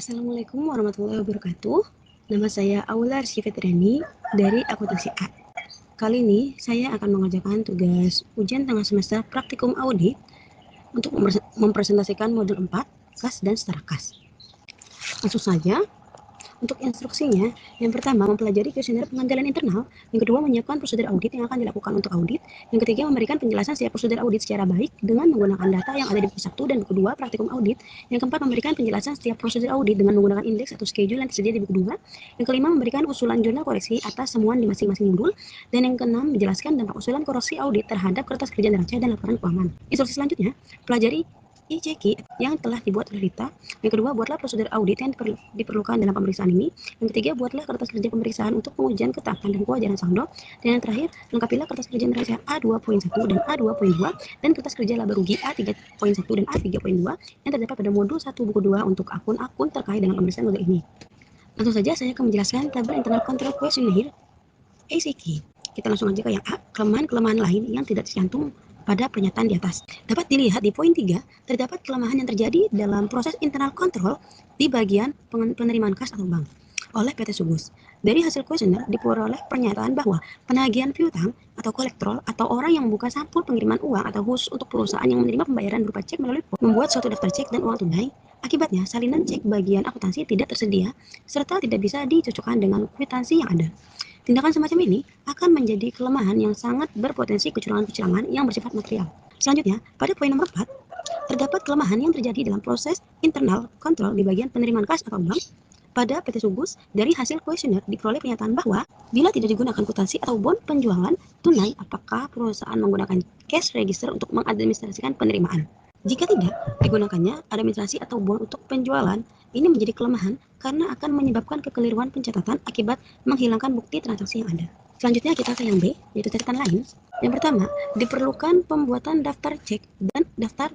Assalamualaikum warahmatullahi wabarakatuh. Nama saya Aula Rizky Fitriani dari Akuntansi A. Kali ini saya akan mengerjakan tugas ujian tengah semester praktikum audit untuk mempresentasikan modul 4, kas dan setara kas. Langsung saja. Untuk instruksinya, yang pertama mempelajari kuesioner pengendalian internal, yang kedua menyiapkan prosedur audit yang akan dilakukan untuk audit, yang ketiga memberikan penjelasan setiap prosedur audit secara baik dengan menggunakan data yang ada di buku 1 dan buku 2 praktikum audit, yang keempat memberikan penjelasan setiap prosedur audit dengan menggunakan indeks atau schedule yang tersedia di buku 2, yang kelima memberikan usulan jurnal koreksi atas temuan di masing-masing modul, dan yang keenam menjelaskan dampak usulan koreksi audit terhadap kertas kerja neraca dan laporan keuangan. Instruksi selanjutnya, pelajari ICQ yang telah dibuat oleh Rita. Yang kedua, buatlah prosedur audit yang diperlukan dalam pemeriksaan ini. Yang ketiga, buatlah kertas kerja pemeriksaan untuk pengujian ketaatan dan kewajaran saldo. Dan yang terakhir, lengkapilah kertas kerja neraca A2.1 dan A2.2 dan kertas kerja laba rugi A3.1 dan A3.2 yang terdapat pada modul 1 buku 2 untuk akun-akun terkait dengan pemeriksaan modul ini. Langsung saja saya akan menjelaskan tabel internal control questionnaire ACQ. Kita langsung aja ke yang A, kelemahan-kelemahan lain yang tidak tercantum pada pernyataan di atas. Dapat dilihat di poin 3, terdapat kelemahan yang terjadi dalam proses internal control di bagian penerimaan kas atau bank oleh PT Sugus. Dari hasil kuesioner diperoleh pernyataan bahwa penagihan piutang atau kolektor atau orang yang membuka sampul pengiriman uang atau khusus untuk perusahaan yang menerima pembayaran berupa cek melalui pos membuat suatu daftar cek dan uang tunai. Akibatnya, salinan cek bagian akuntansi tidak tersedia serta tidak bisa dicocokkan dengan kwitansi yang ada. Tindakan semacam ini akan menjadi kelemahan yang sangat berpotensi kecurangan-kecurangan yang bersifat material. Selanjutnya, pada poin nomor 4, terdapat kelemahan yang terjadi dalam proses internal kontrol di bagian penerimaan kas atau bank pada PT Sugus. Dari hasil kuesioner diperoleh pernyataan bahwa bila tidak digunakan kwitansi atau bon penjualan tunai, apakah perusahaan menggunakan cash register untuk mengadministrasikan penerimaan. Jika tidak digunakannya administrasi atau bon untuk penjualan, ini menjadi kelemahan karena akan menyebabkan kekeliruan pencatatan akibat menghilangkan bukti transaksi yang ada. Selanjutnya kita ke yang B, yaitu catatan lain. Yang pertama, diperlukan pembuatan daftar cek dan daftar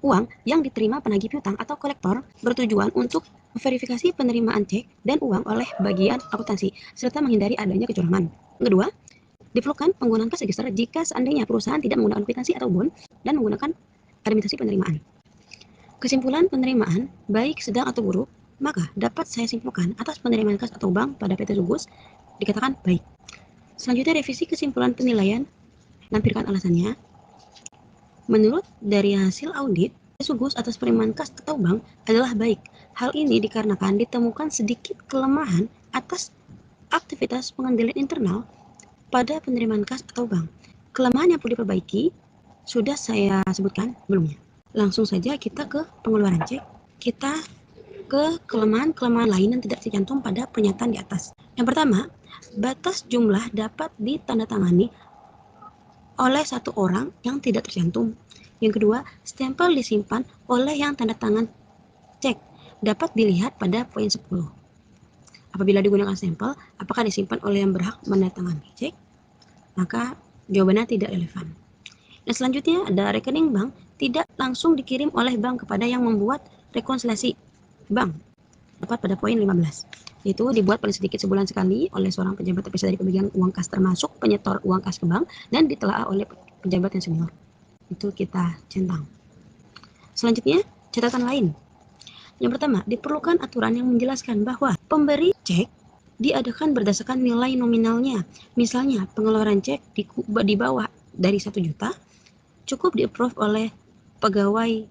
uang yang diterima penagih piutang atau kolektor bertujuan untuk verifikasi penerimaan cek dan uang oleh bagian akuntansi serta menghindari adanya kecurangan. Kedua, diperlukan penggunaan cash register jika seandainya perusahaan tidak menggunakan kwitansi atau bon dan menggunakan administrasi penerimaan. Kesimpulan penerimaan, baik sedang atau buruk, maka dapat saya simpulkan atas penerimaan kas atau bank pada PT Sugus dikatakan baik. Selanjutnya revisi kesimpulan penilaian, lampirkan alasannya. Menurut dari hasil audit, PT Sugus atas penerimaan kas atau bank adalah baik. Hal ini dikarenakan ditemukan sedikit kelemahan atas aktivitas pengendalian internal pada penerimaan kas atau bank. Kelemahan yang perlu diperbaiki sudah saya sebutkan sebelumnya. Langsung saja kita ke pengeluaran cek. Kita ke kelemahan-kelemahan lain yang tidak tercantum pada pernyataan di atas. Yang pertama, batas jumlah dapat ditandatangani oleh satu orang yang tidak tercantum. Yang kedua, stempel disimpan oleh yang tanda tangan cek. Dapat dilihat pada poin 10. Apabila digunakan stempel, apakah disimpan oleh yang berhak menandatangani cek? Maka jawabannya tidak relevan. Dan selanjutnya ada rekening bank tidak langsung dikirim oleh bank kepada yang membuat rekonsiliasi bank. Dapat pada poin 15. Itu dibuat paling sedikit sebulan sekali oleh seorang pejabat terpisah dari pembagian uang kas termasuk penyetor uang kas ke bank dan ditelaah oleh pejabat yang senior. Itu kita centang. Selanjutnya, catatan lain. Yang pertama, diperlukan aturan yang menjelaskan bahwa pemberi cek diadakan berdasarkan nilai nominalnya. Misalnya, pengeluaran cek di bawah dari 1 juta cukup di-approve oleh pegawai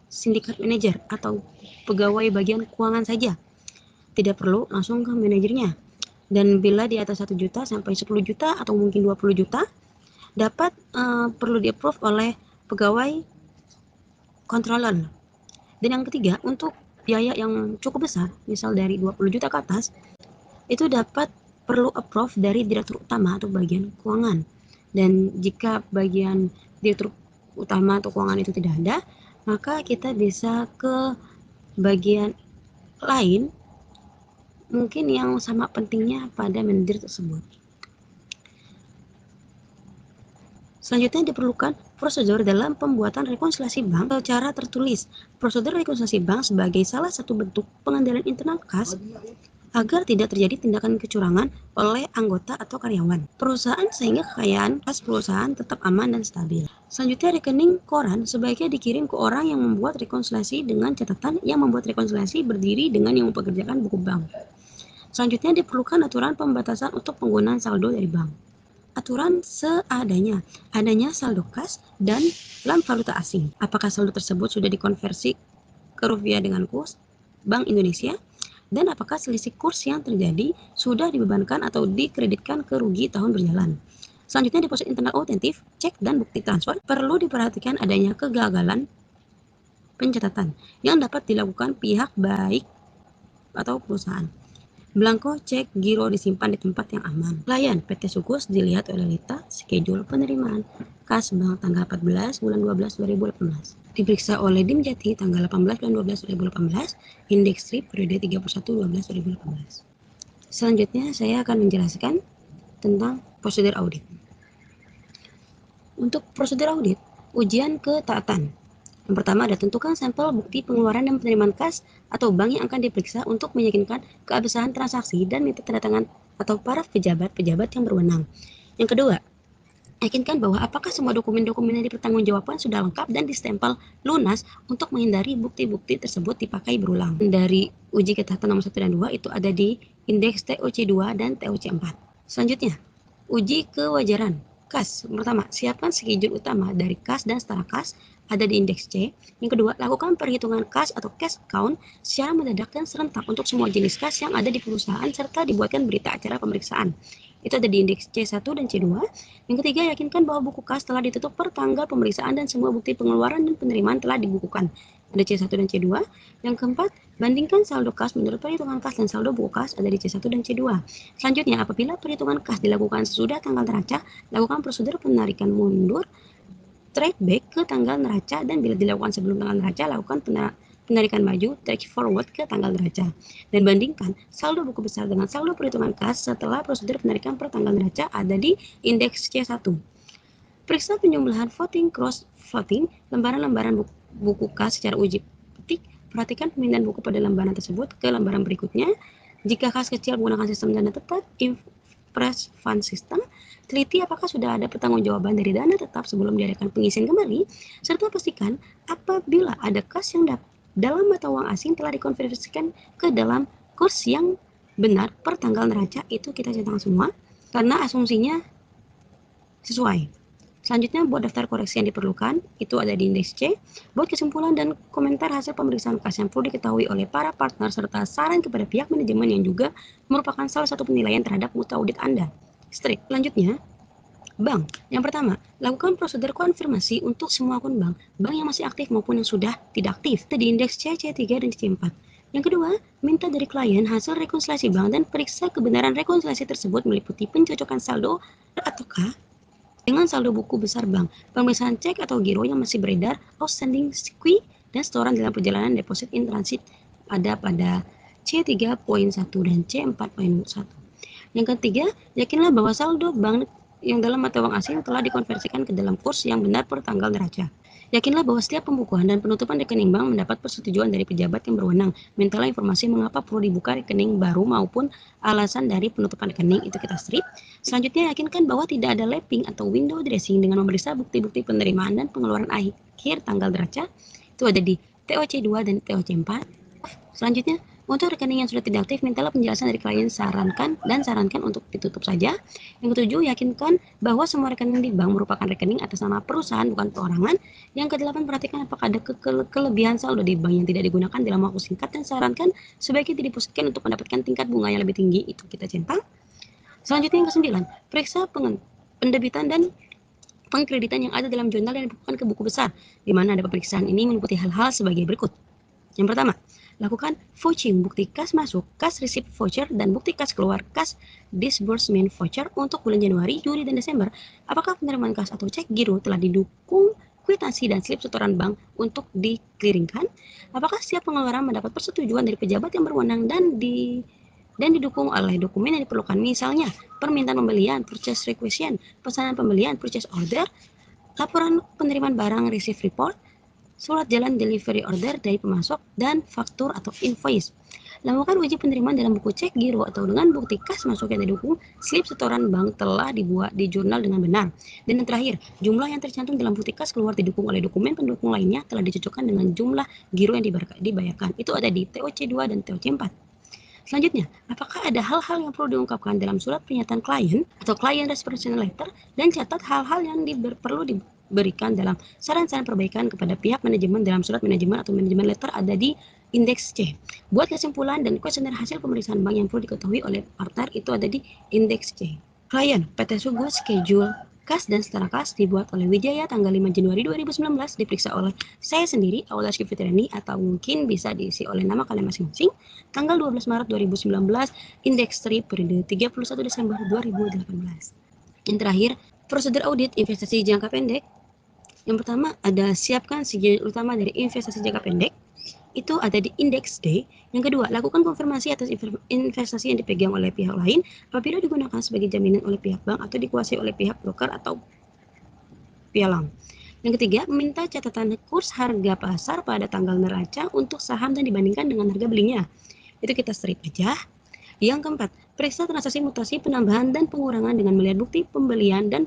sindikat manajer atau pegawai bagian keuangan saja. Tidak perlu langsung ke manajernya. Dan bila di atas 1 juta sampai 10 juta atau mungkin 20 juta, dapat perlu di-approve oleh pegawai controller. Dan yang ketiga, untuk biaya yang cukup besar, misal dari 20 juta ke atas, itu dapat perlu approve dari direktur utama atau bagian keuangan. Dan jika bagian direktur utama atau keuangan itu tidak ada, maka kita bisa ke bagian lain mungkin yang sama pentingnya pada manajer tersebut. Selanjutnya diperlukan prosedur dalam pembuatan rekonsiliasi bank secara tertulis. Prosedur rekonsiliasi bank sebagai salah satu bentuk pengendalian internal kas agar tidak terjadi tindakan kecurangan oleh anggota atau karyawan perusahaan sehingga kekayaan kas perusahaan tetap aman dan stabil. Selanjutnya, rekening koran sebaiknya dikirim ke orang yang membuat rekonsiliasi dengan catatan yang membuat rekonsiliasi berdiri dengan yang mempekerjakan buku bank. Selanjutnya, diperlukan aturan pembatasan untuk penggunaan saldo dari bank. Aturan seadanya, adanya saldo kas dan dalam valuta asing. Apakah saldo tersebut sudah dikonversi ke rupiah dengan kurs Bank Indonesia? Dan apakah selisih kurs yang terjadi sudah dibebankan atau dikreditkan ke rugi tahun berjalan. Selanjutnya, deposit internal otentif, cek dan bukti transfer. Perlu diperhatikan adanya kegagalan pencatatan yang dapat dilakukan pihak baik atau perusahaan. Blanko cek giro disimpan di tempat yang aman. Klien PT Sukus dilihat oleh Lita, schedule penerimaan kas bank tanggal 14 bulan 12 2018. Diperiksa oleh Dim Jati tanggal 18 bulan 12 2018, indeks strip periode 31 12 2018. Selanjutnya saya akan menjelaskan tentang prosedur audit. Untuk prosedur audit, ujian ketaatan. Yang pertama ada tentukan sampel bukti pengeluaran dan penerimaan kas atau bank yang akan diperiksa untuk meyakinkan keabsahan transaksi dan minta tanda tangan atau para pejabat-pejabat yang berwenang. Yang kedua, yakinkan bahwa apakah semua dokumen-dokumen yang dipertanggungjawabkan sudah lengkap dan distempel lunas untuk menghindari bukti-bukti tersebut dipakai berulang. Dari uji ketaatan nomor 1 dan 2 itu ada di indeks TOC2 dan TOC4. Selanjutnya, uji kewajaran kas. Pertama, siapkan schedule utama dari kas dan setara kas ada di indeks C. Yang kedua, lakukan perhitungan kas atau cash count secara mendadak dan serentak untuk semua jenis kas yang ada di perusahaan serta dibuatkan berita acara pemeriksaan. Itu ada di indeks C1 dan C2. Yang ketiga, yakinkan bahwa buku kas telah ditutup per tanggal pemeriksaan dan semua bukti pengeluaran dan penerimaan telah dibukukan. Ada C1 dan C2. Yang keempat, bandingkan saldo kas menurut perhitungan kas dan saldo buku kas ada di C1 dan C2. Selanjutnya, apabila perhitungan kas dilakukan sesudah tanggal neraca, lakukan prosedur penarikan mundur track back ke tanggal neraca, dan bila dilakukan sebelum tanggal neraca, lakukan penarikan maju track forward ke tanggal neraca, dan bandingkan saldo buku besar dengan saldo perhitungan kas setelah prosedur penarikan per tanggal neraca ada di indeks C1. Periksa penjumlahan voting cross voting lembaran-lembaran buku kas secara uji petik. Perhatikan pemindahan buku pada lembaran tersebut ke lembaran berikutnya. Jika kas kecil menggunakan sistem dana tetap Press Fund System, teliti apakah sudah ada pertanggungjawaban dari dana tetap sebelum diadakan pengisian kembali, serta pastikan apabila ada kas yang dalam mata uang asing telah dikonversikan ke dalam kurs yang benar per tanggal neraca. Itu kita centang semua karena asumsinya sesuai. Selanjutnya, buat daftar koreksi yang diperlukan, itu ada di indeks C. Buat kesimpulan dan komentar hasil pemeriksaan kas yang perlu diketahui oleh para partner serta saran kepada pihak manajemen yang juga merupakan salah satu penilaian terhadap mutu audit Anda. Strip. Selanjutnya, bank. Yang pertama, lakukan prosedur konfirmasi untuk semua akun bank yang masih aktif maupun yang sudah tidak aktif. Itu di indeks C, C3 dan C4. Yang kedua, minta dari klien hasil rekonsiliasi bank dan periksa kebenaran rekonsiliasi tersebut meliputi pencocokan saldo ataukah dengan saldo buku besar bank, pemeriksaan cek atau giro yang masih beredar, outstanding SQUI, dan setoran dalam perjalanan deposit in transit ada pada C3.1 dan C4.1. Yang ketiga, yakinlah bahwa saldo bank yang dalam mata uang asing telah dikonversikan ke dalam kurs yang benar per tanggal neraca. Yakinlah bahwa setiap pembukuan dan penutupan rekening bank mendapat persetujuan dari pejabat yang berwenang. Mintalah informasi mengapa perlu dibuka rekening baru maupun alasan dari penutupan rekening, itu kita strip. Selanjutnya, yakinkan bahwa tidak ada lapping atau window dressing dengan memeriksa bukti-bukti penerimaan dan pengeluaran akhir tanggal neraca. Itu ada di TOC2 dan TOC4. Selanjutnya, untuk rekening yang sudah tidak aktif, mintalah penjelasan dari klien sarankan untuk ditutup saja. Yang ketujuh, yakinkan bahwa semua rekening di bank merupakan rekening atas nama perusahaan bukan perorangan. Yang kedelapan, perhatikan apakah ada kelebihan saldo di bank yang tidak digunakan dalam waktu singkat dan sarankan sebaiknya didepositkan untuk mendapatkan tingkat bunga yang lebih tinggi. Itu kita centang. Selanjutnya yang kesembilan, periksa pendebitan dan pengkreditan yang ada dalam jurnal dan dibukukan ke buku besar, di mana ada pemeriksaan ini meliputi hal-hal sebagai berikut. Yang pertama, lakukan vouching bukti kas masuk, kas receipt voucher, dan bukti kas keluar, kas disbursement voucher untuk bulan Januari, Juli, dan Desember. Apakah penerimaan kas atau cek giro telah didukung kwitansi dan slip setoran bank untuk dikliringkan? Apakah setiap pengeluaran mendapat persetujuan dari pejabat yang berwenang dan didukung oleh dokumen yang diperlukan, misalnya permintaan pembelian, purchase requisition, pesanan pembelian, purchase order, laporan penerimaan barang, receipt report, surat jalan delivery order dari pemasok, dan faktur atau invoice. Lakukan uji penerimaan dalam buku cek giro atau dengan bukti kas masuk yang didukung slip setoran bank telah dibuat di jurnal dengan benar. Dan yang terakhir, jumlah yang tercantum dalam bukti kas keluar didukung oleh dokumen pendukung lainnya telah dicocokkan dengan jumlah giro yang dibayarkan. Itu ada di TOC 2 dan TOC 4. Selanjutnya, apakah ada hal-hal yang perlu diungkapkan dalam surat pernyataan klien atau client response letter, dan catat hal-hal yang perlu diberikan dalam saran-saran perbaikan kepada pihak manajemen dalam surat manajemen atau manajemen letter ada di indeks C. Buat kesimpulan dan kuesioner hasil pemeriksaan bank yang perlu diketahui oleh partner itu ada di indeks C. Klien PT Sugo schedule kas dan setara kas dibuat oleh Wijaya tanggal 5 Januari 2019, diperiksa oleh saya sendiri, Aula Rizky Fitriani, atau mungkin bisa diisi oleh nama kalian masing-masing. Tanggal 12 Maret 2019, indeks strip periode 31 Desember 2018. Yang terakhir, prosedur audit investasi jangka pendek. Yang pertama ada siapkan sinyal utama dari investasi jangka pendek. Itu ada di indeks D. Yang kedua, lakukan konfirmasi atas investasi yang dipegang oleh pihak lain apabila digunakan sebagai jaminan oleh pihak bank atau dikuasai oleh pihak broker atau pialang. Yang ketiga, meminta catatan kurs harga pasar pada tanggal neraca untuk saham dan dibandingkan dengan harga belinya. Itu kita strip aja. Yang keempat, periksa transaksi mutasi penambahan dan pengurangan dengan melihat bukti pembelian dan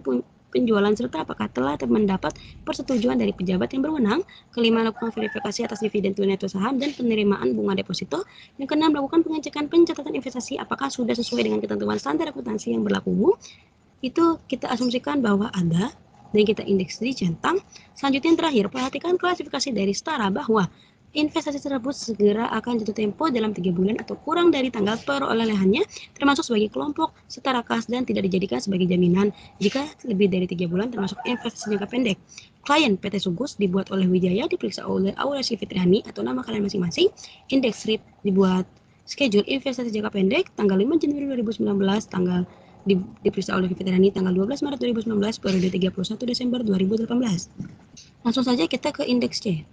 penjualan serta apakah telah mendapat persetujuan dari pejabat yang berwenang. Kelima, lakukan verifikasi atas dividen tunai atau saham dan penerimaan bunga deposito. Yang keenam, lakukan pengecekan pencatatan investasi apakah sudah sesuai dengan ketentuan standar akuntansi yang berlaku umum. Itu kita asumsikan bahwa ada dan kita indeks dicentang. Selanjutnya yang terakhir, perhatikan klasifikasi dari setara bahwa investasi tersebut segera akan jatuh tempo dalam 3 bulan atau kurang dari tanggal perolehannya, termasuk sebagai kelompok setara kas dan tidak dijadikan sebagai jaminan jika lebih dari 3 bulan termasuk investasi jangka pendek. Klien PT Sugus dibuat oleh Wijaya, diperiksa oleh Aula Rizky Fitriani atau nama kalian masing-masing. Indeks strip dibuat schedule investasi jangka pendek tanggal 5 Januari 2019, tanggal diperiksa oleh Fitriani tanggal 12 Maret 2019, periode 31 Desember 2018. Langsung saja kita ke indeks C.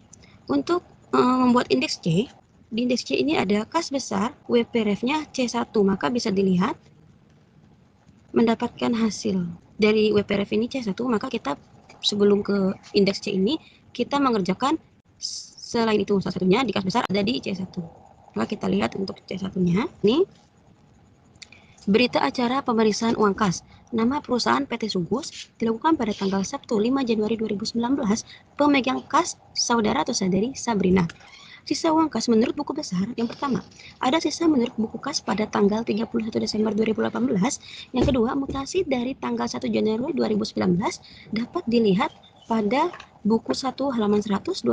Untuk membuat indeks C, di indeks C ini ada kas besar, WPREF-nya C1, maka bisa dilihat mendapatkan hasil dari WPREF ini C1, maka kita sebelum ke indeks C ini, kita mengerjakan selain itu salah satunya di kas besar ada di C1. Maka kita lihat untuk C1-nya, ini berita acara pemeriksaan uang kas. Nama perusahaan PT Sugus dilakukan pada tanggal Sabtu 5 Januari 2019. Pemegang kas saudara atau saudari Sabrina. Sisa uang kas menurut buku besar. Yang pertama, ada sisa menurut buku kas pada tanggal 31 Desember 2018. Yang kedua, mutasi dari tanggal 1 Januari 2019 dapat dilihat pada buku 1 halaman 124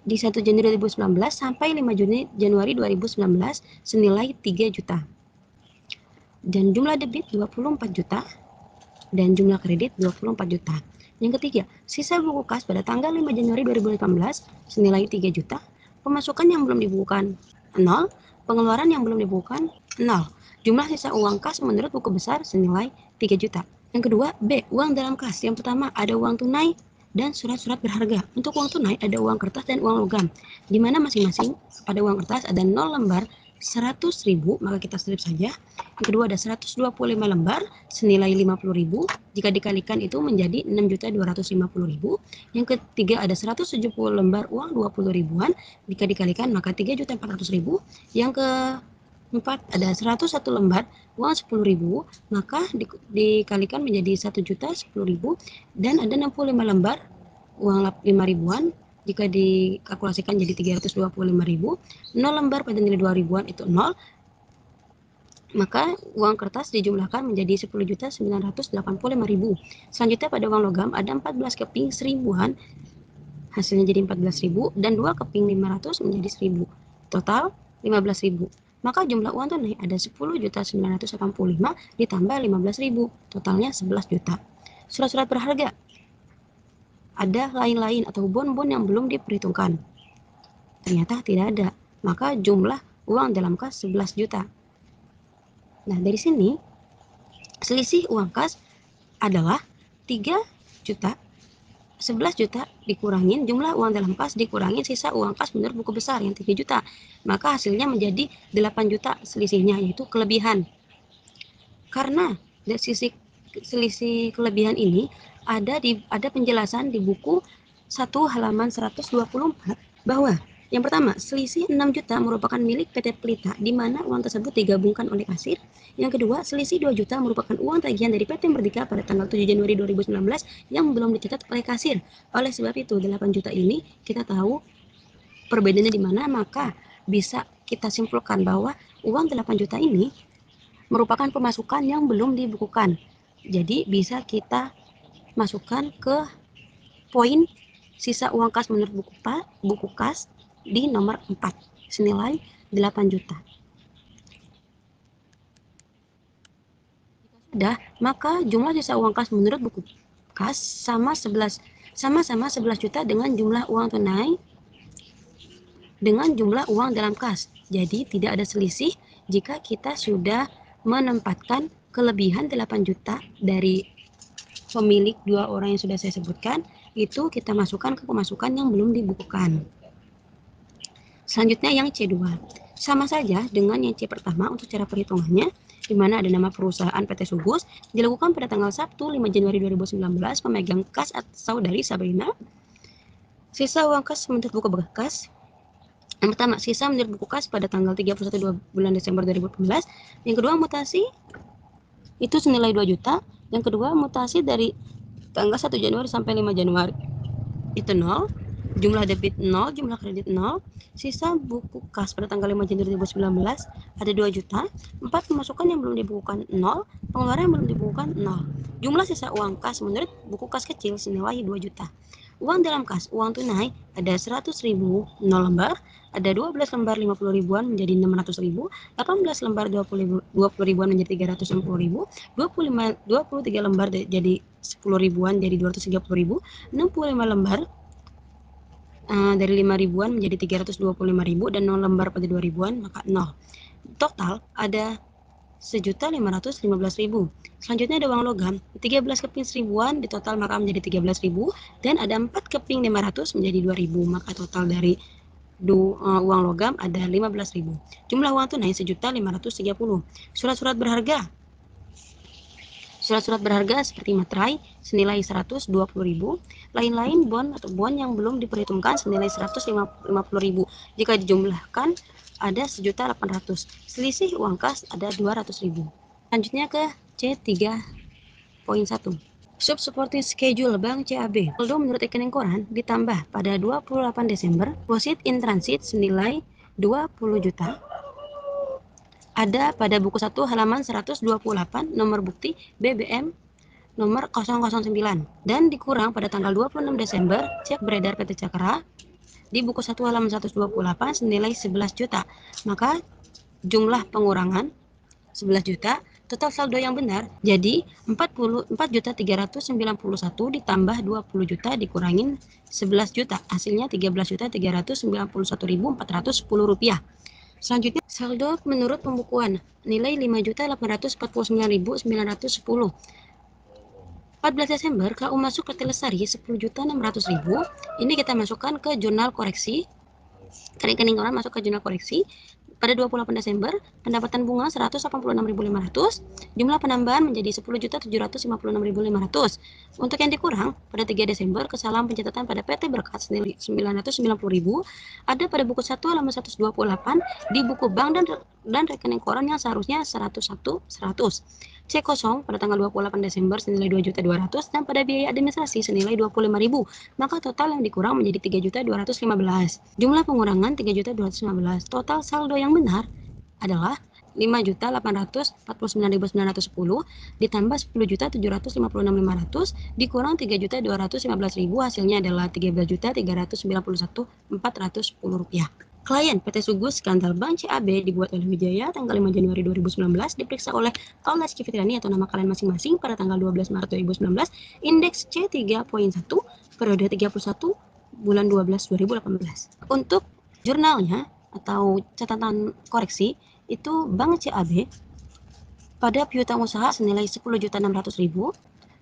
di 1 Januari 2019 sampai 5 Januari 2019 senilai 3 juta. Dan jumlah debit 24 juta dan jumlah kredit 24 juta. Yang ketiga, sisa buku kas pada tanggal 5 Januari 2018 senilai 3 juta. Pemasukan yang belum dibukukan 0, pengeluaran yang belum dibukukan 0. Jumlah sisa uang kas menurut buku besar senilai 3 juta. Yang kedua, B, uang dalam kas. Yang pertama, ada uang tunai dan surat-surat berharga. Untuk uang tunai ada uang kertas dan uang logam, di mana masing-masing pada uang kertas ada 0 lembar 100.000, maka kita strip saja. Yang kedua ada 125 lembar senilai 50.000, jika dikalikan itu menjadi 6.250.000. Yang ketiga ada 170 lembar uang 20 ribuan, jika dikalikan maka 3.400.000. Yang keempat ada 101 lembar uang 10.000, maka dikalikan menjadi 1.010.000. Dan ada 65 lembar uang 5 ribuan, jika dikalkulasikan jadi 325.000. 0 lembar pada nilai 2 ribuan itu 0, maka uang kertas dijumlahkan menjadi 10.985.000. Selanjutnya pada uang logam ada 14 keping seribuan, hasilnya jadi 14.000, dan 2 keping 500 menjadi 1.000, total 15.000. Maka jumlah uang tunai ada 10.985 ditambah 15.000, totalnya 11 juta. Surat-surat berharga ada lain-lain atau bon-bon yang belum diperhitungkan, ternyata tidak ada, maka jumlah uang dalam kas 11 juta. Nah, dari sini selisih uang kas adalah 3 juta, 11 juta dikurangin jumlah uang dalam kas dikurangin sisa uang kas menurut buku besar yang 3 juta, maka hasilnya menjadi 8 juta selisihnya, yaitu kelebihan. Karena dari sisi selisih kelebihan ini ada penjelasan di buku 1 halaman 124 bahwa yang pertama, selisih 6 juta merupakan milik PT Pelita, di mana uang tersebut digabungkan oleh kasir. Yang kedua, selisih 2 juta merupakan uang tagihan dari PT Merdeka pada tanggal 7 Januari 2019 yang belum dicatat oleh kasir. Oleh sebab itu, 8 juta ini kita tahu perbedaannya di mana, maka bisa kita simpulkan bahwa uang 8 juta ini merupakan pemasukan yang belum dibukukan. Jadi bisa kita masukkan ke poin sisa uang kas menurut buku kas di nomor 4 senilai 8 juta. Jika sudah, maka jumlah sisa uang kas menurut buku kas sama-sama 11 juta dengan jumlah uang tunai dengan jumlah uang dalam kas. Jadi tidak ada selisih jika kita sudah menempatkan kelebihan 8 juta dari pemilik dua orang yang sudah saya sebutkan, itu kita masukkan ke pemasukan yang belum dibukukan. Selanjutnya yang C2. Sama saja dengan yang C pertama untuk cara perhitungannya, di mana ada nama perusahaan PT Sugus, dilakukan pada tanggal Sabtu 5 Januari 2019, pemegang kas atau dari Sabrina. Sisa uang kas menurut buku bekas. Yang pertama, sisa menurut buku kas pada tanggal 31 bulan Desember 2018. Yang kedua, mutasi itu senilai 2 juta. Yang kedua, mutasi dari tanggal 1 Januari sampai 5 Januari itu 0, jumlah debit 0, jumlah kredit 0, sisa buku kas pada tanggal 5 Januari 2019 ada 2 juta, 4 pemasukan yang belum dibukukan 0, pengeluaran yang belum dibukukan 0. Jumlah sisa uang kas menurut buku kas kecil senilai 2 juta. Uang dalam kas, uang tunai ada 100.000 0 lembar, ada 12 lembar 50 ribuan menjadi 600 ribu, 18 lembar 20 ribuan menjadi 360 ribu, 23 lembar jadi 10 ribuan jadi 230 ribu, 65 lembar dari 5 ribuan menjadi 325 ribu, dan 0 lembar pada 2 ribuan maka 0. Total ada 1.515.000. Selanjutnya ada uang logam, 13 keping seribuan di total maka menjadi 13.000, dan ada 4 keping 500 menjadi 2.000, maka total dari uang logam ada 15.000. Jumlah uang tunai 1.530. Surat-surat berharga, surat-surat berharga seperti materai senilai 120.000, lain-lain bon atau bon yang belum diperhitungkan senilai 150.000. Jika dijumlahkan ada 1.800.000. Selisih uang kas ada 200.000. Selanjutnya ke C3.1. Sub-supporting schedule Bank CAB. Saldo menurut rekening koran ditambah pada 28 Desember. Deposit in transit senilai 20 juta. Ada pada buku 1 halaman 128 nomor bukti BBM nomor 009 dan dikurang pada tanggal 26 Desember cek beredar PT Cakra di buku 1 halaman 128 senilai 11 juta. Maka jumlah pengurangan 11 juta, total saldo yang benar jadi 44.391 ditambah 20 juta dikurangin 11 juta, hasilnya 13.391.410 rupiah. Selanjutnya saldo menurut pembukuan nilai 5.849.910. 14 Desember KU masuk ke Telesari 10.600.000. Ini kita masukkan ke jurnal koreksi. Rekening koran masuk ke jurnal koreksi. Pada 28 Desember, pendapatan bunga 186.500, jumlah penambahan menjadi 10.756.500. Untuk yang dikurang, pada 3 Desember, kesalahan pencatatan pada PT Berkat senilai 990.000, ada pada buku 1 halaman 128, di buku bank dan rekening koran yang seharusnya 101.100. C0 pada tanggal 28 Desember senilai 2.200.000 dan pada biaya administrasi senilai 25.000, maka total yang dikurang menjadi 3.215. Jumlah pengurangan 3.215. Total saldo yang benar adalah 5.849.910 ditambah 10.756.500 dikurang 3.215.000, hasilnya adalah 13.391.410 rupiah. Klien PT Sugus skandal Bank CAB dibuat oleh Wijaya tanggal 5 Januari 2019, diperiksa oleh Aula Cifitriani atau nama kalian masing-masing pada tanggal 12 Maret 2019, indeks C3.1 periode 31 bulan 12 2018. Untuk jurnalnya atau catatan koreksi itu Bank CAB pada piutang usaha senilai 10.600.000,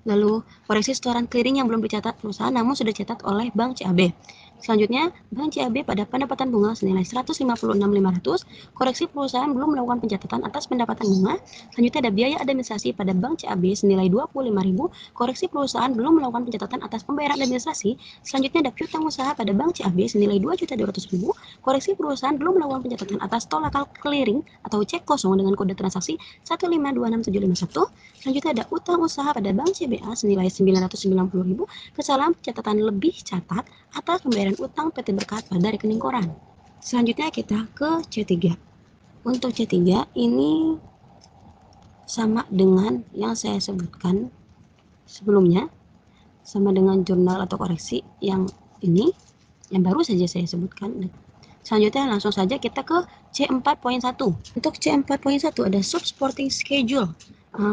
Lalu, koreksi setoran clearing yang belum dicatat perusahaan namun sudah dicatat oleh Bank CAB. Selanjutnya, Bank CAB pada pendapatan bunga senilai 156.500, koreksi perusahaan belum melakukan pencatatan atas pendapatan bunga. Selanjutnya ada biaya administrasi pada Bank CAB senilai 25.000, koreksi perusahaan belum melakukan pencatatan atas pembayaran administrasi. Selanjutnya ada piutang usaha pada Bank CAB senilai 2.200.000, koreksi perusahaan belum melakukan pencatatan atas tolakan clearing atau cek kosong dengan kode transaksi 1526751. Selanjutnya ada utang usaha pada Bank CBA senilai 990.000, kesalahan pencatatan lebih catat atas pembayaran utang PT Berkat pada rekening koran. Selanjutnya kita ke C3. Untuk C3 ini sama dengan yang saya sebutkan sebelumnya, sama dengan jurnal atau koreksi yang ini, yang baru saja saya sebutkan. Selanjutnya langsung saja kita ke C4.1. Untuk C4.1 ada supporting schedule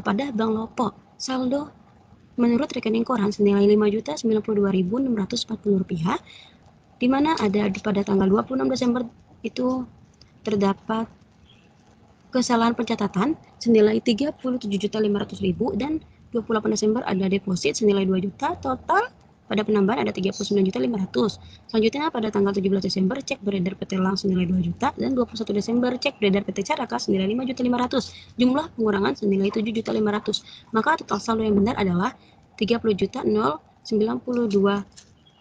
pada Bank Lopo. Saldo menurut rekening koran senilai Rp5.092.640, di mana ada pada tanggal 26 Desember itu terdapat kesalahan pencatatan senilai Rp37.500.000 dan 28 Desember ada deposit senilai 2 juta, total pada penambahan ada 39.500. Selanjutnya pada tanggal 17 Desember cek beredar PT Lang senilai 2 juta dan 21 Desember cek beredar PT Caraka senilai 5.500. Jumlah pengurangan senilai 7.500. Maka total saldo yang benar adalah 30.092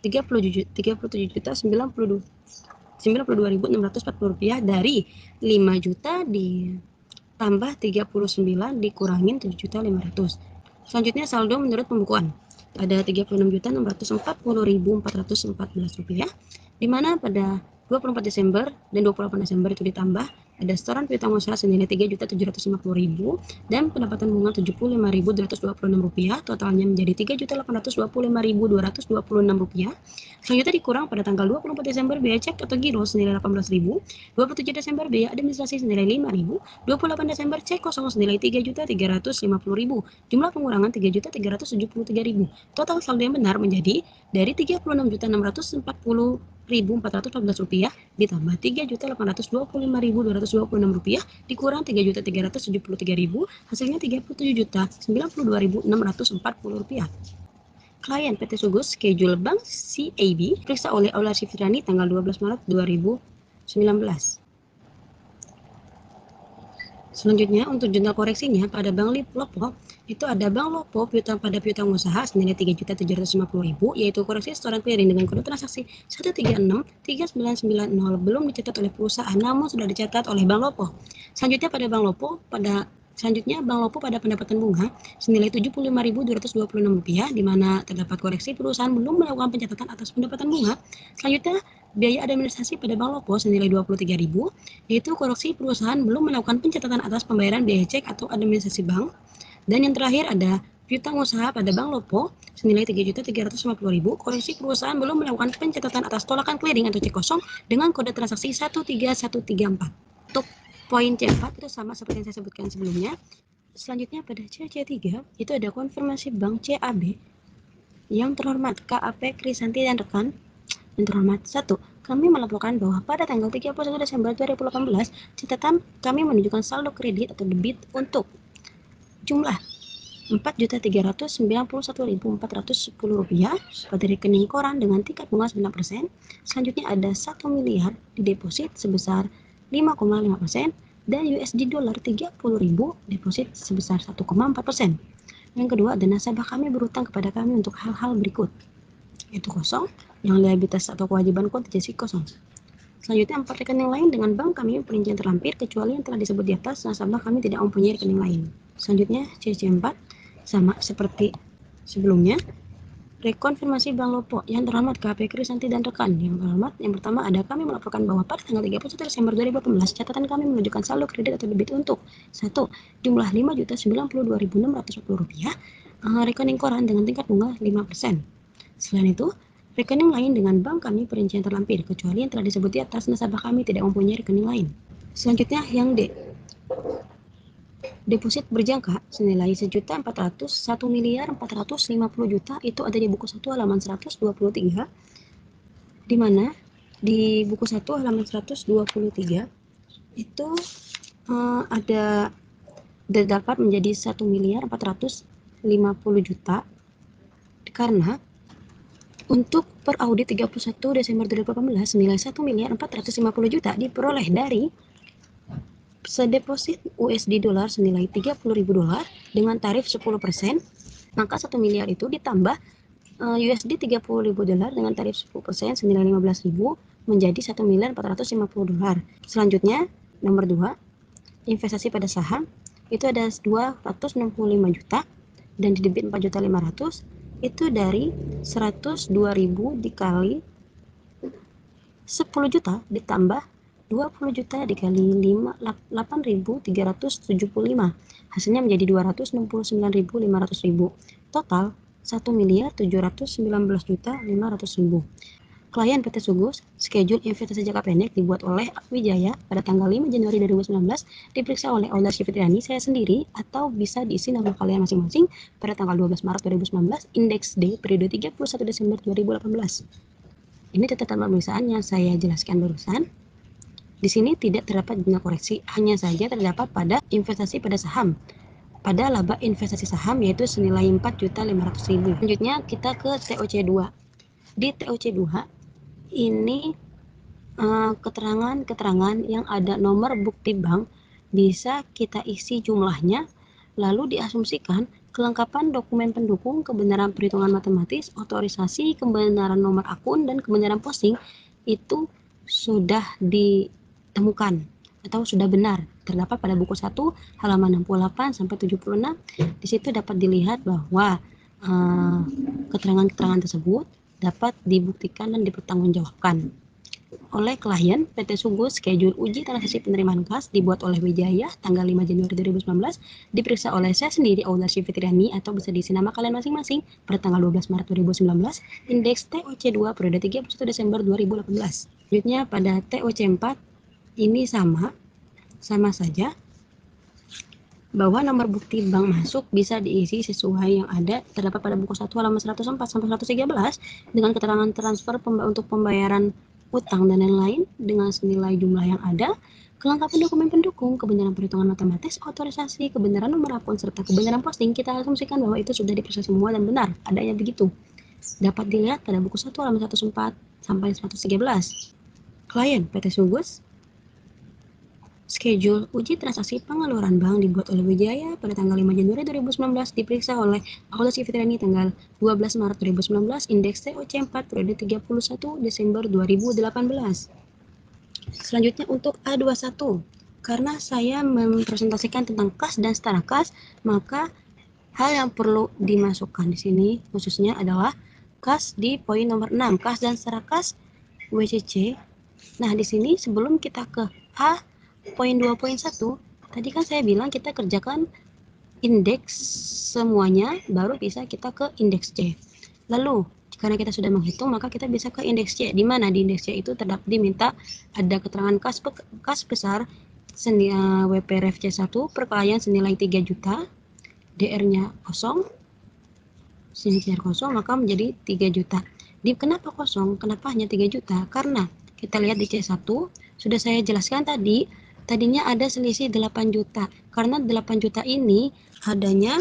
Rp92.640 dari 5 juta ditambah 39 dikurangin 7.500. Selanjutnya saldo menurut pembukuan ada Rp36.640.414, di mana pada 24 Desember dan 28 Desember itu ditambah ada setoran piutang usaha senilai Rp3.750.000 dan pendapatan bunga Rp75.226, totalnya menjadi Rp3.825.226. Selanjutnya dikurang pada tanggal 24 Desember biaya cek atau giro senilai Rp18.000, 27 Desember biaya administrasi senilai Rp5.000, 28 Desember cek kosong senilai Rp3.350.000, jumlah pengurangan Rp3.373.000. Total saldo yang benar menjadi dari Rp36.640.414 ditambah Rp3.825.226 dikurang Rp3.373.000, hasilnya Rp37.092.640. Klien PT Sugus schedule Bank CAB periksa oleh Aular Syifrani tanggal 12 Maret 2019. Selanjutnya untuk jurnal koreksinya pada Bank Lopo itu ada Bank Lopo piutang pada piutang usaha senilai Rp3.750.000, yaitu koreksi setoran clearing dengan kode transaksi 1363990 belum dicatat oleh perusahaan namun sudah dicatat oleh Bank Lopo. Selanjutnya Bank Lopo pada pendapatan bunga senilai Rp75.226, di mana terdapat koreksi perusahaan belum melakukan pencatatan atas pendapatan bunga. Selanjutnya biaya administrasi pada Bank Lopo senilai Rp23.000, yaitu koreksi perusahaan belum melakukan pencatatan atas pembayaran biaya cek atau administrasi bank. Dan yang terakhir ada piutang usaha pada Bank Lopo senilai Rp3.350.000, koreksi perusahaan belum melakukan pencatatan atas tolakan clearing atau cek kosong dengan kode transaksi 13134. Untuk poin C4 itu sama seperti yang saya sebutkan sebelumnya. Selanjutnya pada C3 itu ada konfirmasi Bank CAB. Yang terhormat KAP Krisanti dan rekan. Yang terhormat 1. Kami melaporkan bahwa pada tanggal 31 Desember 2018, catatan kami menunjukkan saldo kredit atau debit untuk jumlah Rp4.391.410 pada rekening koran dengan tingkat bunga 9%. Selanjutnya ada 1 miliar di deposit sebesar 5,5% dan USD dolar 30.000 deposit sebesar 1,4%. Yang kedua, ada nasabah kami berutang kepada kami untuk hal-hal berikut, yaitu kosong, yang liabilitas atau kewajiban kontingensi kosong. Selanjutnya 4 rekening lain dengan bank kami perincian terlampir kecuali yang telah disebut di atas, nasabah kami tidak mempunyai rekening lain. Selanjutnya CC4 sama seperti sebelumnya. Rekonfirmasi Bank Lopo yang terhormat KP Krisanti dan rekan. Yang terhormat, yang pertama ada kami melaporkan bahwa pada tanggal 31 Desember 2018 catatan kami menunjukkan saldo kredit atau debit untuk 1. Jumlah Rp5.092.640, rekening koran dengan tingkat bunga 5%. Selain itu, rekening lain dengan bank kami perincian terlampir kecuali yang telah disebut di atas, nasabah kami tidak mempunyai rekening lain. Selanjutnya yang D. Deposit berjangka senilai Rp1.401.450.000 itu ada di buku 1 halaman 123, di mana di buku 1 halaman 123 itu ada terdapat menjadi Rp1.450.000 Karena untuk per audit 31 Desember 2018 senilai 1.450.000.000 diperoleh dari sedeposit USD dolar senilai $30.000 dengan tarif 10%, maka 1 miliar itu ditambah USD $30.000 dengan tarif 10% senilai 15.000 menjadi 1.450.000.000. Selanjutnya, nomor 2, investasi pada saham itu ada 265 juta dan di debit 4.500.000 itu dari 102.000 dikali 10 juta ditambah 20 juta dikali 8.375 hasilnya menjadi 269.500.000. Total 1.719.500.000. Klien PT Sugus, schedule investasi jangka pendek dibuat oleh Wijaya pada tanggal 5 Januari 2019, diperiksa oleh Aular Syifriani, saya sendiri, atau bisa diisi nama kalian masing-masing pada tanggal 12 Maret 2019, indeks D, periode 31 Desember 2018. Ini catatan pemeriksaan yang saya jelaskan barusan. Di sini tidak terdapat jumlah koreksi, hanya saja terdapat pada investasi pada saham. Pada laba investasi saham yaitu senilai 4.500.000. Selanjutnya kita ke TOC2. Di TOC2 ini keterangan-keterangan yang ada nomor bukti bank bisa kita isi jumlahnya, lalu diasumsikan kelengkapan dokumen pendukung, kebenaran perhitungan matematis, otorisasi, kebenaran nomor akun, dan kebenaran posting itu sudah ditemukan atau sudah benar terdapat pada buku 1 halaman 68 sampai 76. Di situ dapat dilihat bahwa keterangan-keterangan tersebut dapat dibuktikan dan dipertanggungjawabkan oleh klien. PT Sugus, schedule uji transaksi penerimaan kas dibuat oleh Wijaya tanggal 5 Januari 2019, diperiksa oleh saya sendiri Aular Syifriani atau bisa diisi nama kalian masing-masing pada tanggal 12 Maret 2019, indeks TOC2 periode 31 Desember 2018. Selanjutnya pada TOC4 ini sama saja bahwa nomor bukti bank masuk bisa diisi sesuai yang ada terdapat pada buku 1 halaman 104 sampai 113 dengan keterangan transfer untuk pembayaran utang dan lain-lain dengan senilai jumlah yang ada, kelengkapan dokumen pendukung, kebenaran perhitungan matematis, otorisasi, kebenaran nomor akun, serta kebenaran posting. Kita asumsikan bahwa itu sudah diperiksa semua dan benar adanya begitu. Dapat dilihat pada buku 1 halaman 104 sampai 113. Klien PT Sugus, schedule uji transaksi pengeluaran bank dibuat oleh Wijaya pada tanggal 5 Januari 2019, diperiksa oleh Aular Syifriani tanggal 12 Maret 2019, indeks TOC4 periode 31 Desember 2018. Selanjutnya untuk A21, karena saya mempresentasikan tentang kas dan setara kas, maka hal yang perlu dimasukkan di sini khususnya adalah kas di poin nomor 6, kas dan setara kas WCC. Nah, di sini sebelum kita ke A poin 2.1, tadi kan saya bilang kita kerjakan indeks semuanya, baru bisa kita ke indeks C. Lalu, karena kita sudah menghitung, maka kita bisa ke indeks C. Di mana di indeks C itu terdapat diminta ada keterangan kas besar WPRF C1 per klien senilai 3 juta, DR-nya kosong, sini kosong, maka menjadi 3 juta. Kenapa kosong? Kenapa hanya 3 juta? Karena kita lihat di C1, sudah saya jelaskan tadinya ada selisih 8 juta. Karena 8 juta ini adanya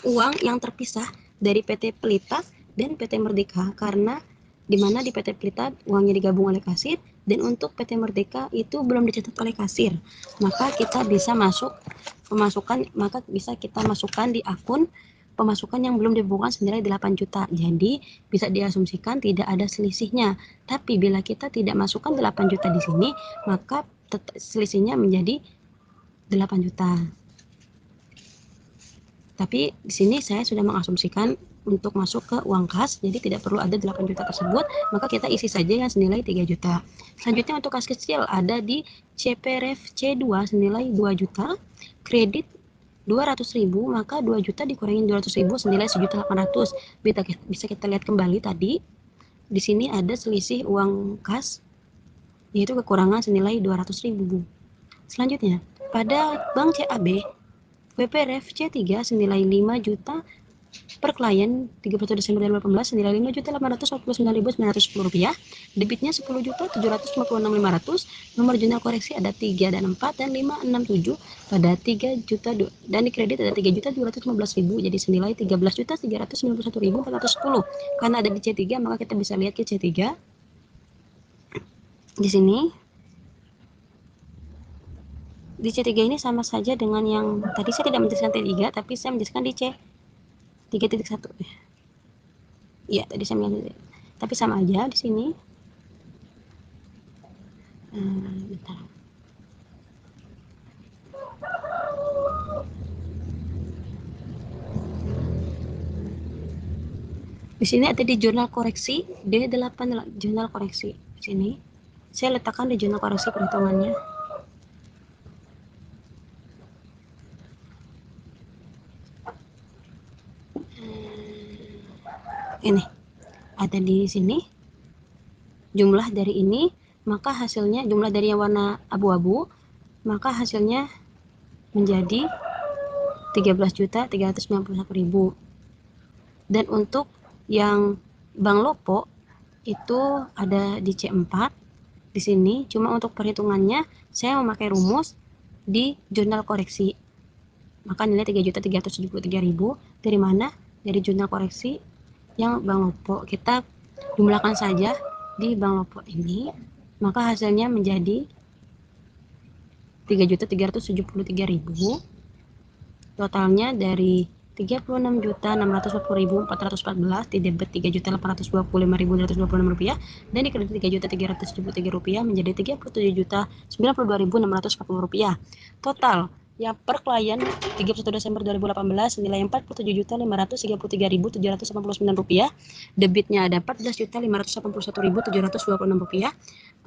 uang yang terpisah dari PT Pelita dan PT Merdeka, karena di mana di PT Pelita uangnya digabung oleh kasir dan untuk PT Merdeka itu belum dicatat oleh kasir. Maka kita bisa kita masukkan di akun pemasukan yang belum dibungkus senilai 8 juta. Jadi bisa diasumsikan tidak ada selisihnya. Tapi bila kita tidak masukkan 8 juta di sini, maka selisihnya menjadi 8 juta. Tapi di sini saya sudah mengasumsikan untuk masuk ke uang kas, jadi tidak perlu ada 8 juta tersebut, maka kita isi saja yang senilai 3 juta. Selanjutnya untuk kas kecil ada di CPRF C2 senilai 2 juta, kredit 200.000, maka 2 juta dikurangin 200.000 senilai 1.800.000. Bisa kita lihat kembali tadi. Di sini ada selisih uang kas yaitu kekurangan senilai 200.000. Selanjutnya, pada Bank CAB WPRF C3 senilai 5 juta per klien 31 Desember 2018 senilai Rp5.849.910. Debitnya Rp10.756.500. Nomor jurnal koreksi ada 3 dan 4 dan 5, 6, 7 pada 3 juta dan di kredit ada 3.215.000 jadi senilai 13.391.410. Karena ada di C3 maka kita bisa lihat ke C3 di sini. Di C3 ini sama saja dengan yang tadi saya tidak menjelaskan T3 tapi saya menjelaskan di C3.1. Ya, tadi saya menjelaskan. Tapi sama aja di sini. Bentar. Di sini ada di jurnal koreksi D8 jurnal koreksi. Di sini saya letakkan di jurnal koreksi perhitungannya. Ini ada di sini jumlah dari ini, maka hasilnya jumlah dari yang warna abu-abu, maka hasilnya menjadi 13.391.000. Dan untuk yang Bank Lopo itu ada di C4 di sini. Cuma untuk perhitungannya saya memakai rumus di jurnal koreksi. Maka nilai 3.373.000 dari mana? Dari jurnal koreksi yang Bank Lopo. Kita jumlahkan saja di Bank Lopo ini, maka hasilnya menjadi 3.373.000. Totalnya dari 36.640.414 di debit Rp3.825.226 dan di kredit Rp3.373.000 menjadi Rp37.092.640. Total yang per klien 31 Desember 2018 senilai Rp47.533.789. Debitnya ada Rp14.581.726.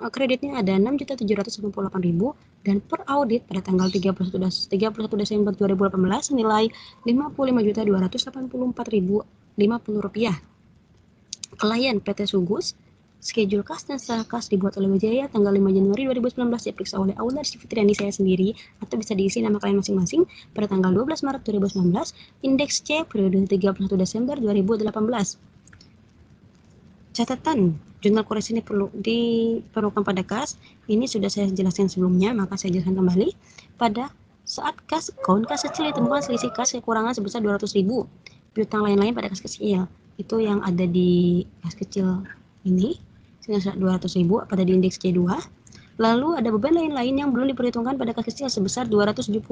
Kreditnya ada Rp6.798.000 dan per audit pada tanggal 31 Desember 2018 senilai Rp55.284.050. Klien PT Sugus, schedule kas dan secara kas dibuat oleh Wijaya tanggal 5 Januari 2019, diperiksa oleh Aular Fitriani saya sendiri, atau bisa diisi nama klien masing-masing pada tanggal 12 Maret 2019, indeks C periode 31 Desember 2018. Catatan jurnal koreksi ini diperlukan pada kas. Ini sudah saya jelaskan sebelumnya, maka saya jelaskan kembali. Pada saat kas kecil ditemukan selisih kas kekurangan sebesar 200.000. Piutang lain-lain pada kas kecil itu yang ada di kas kecil ini sebesar 200.000 pada di indeks C2. Lalu ada beban lain-lain yang belum diperhitungkan pada kas kecil sebesar 270.000.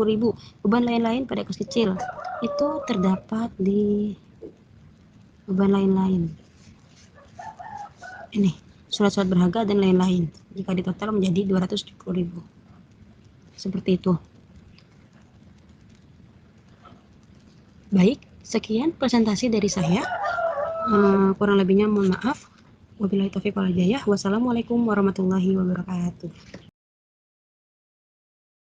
Beban lain-lain pada kas kecil itu terdapat di beban lain-lain. Ini surat-surat berharga dan lain-lain. Jika ditotal menjadi 270.000. Seperti itu. Baik, sekian presentasi dari saya. Kurang lebihnya mohon maaf. Wabillahi taufiq wal hidayah. Wassalamualaikum warahmatullahi wabarakatuh.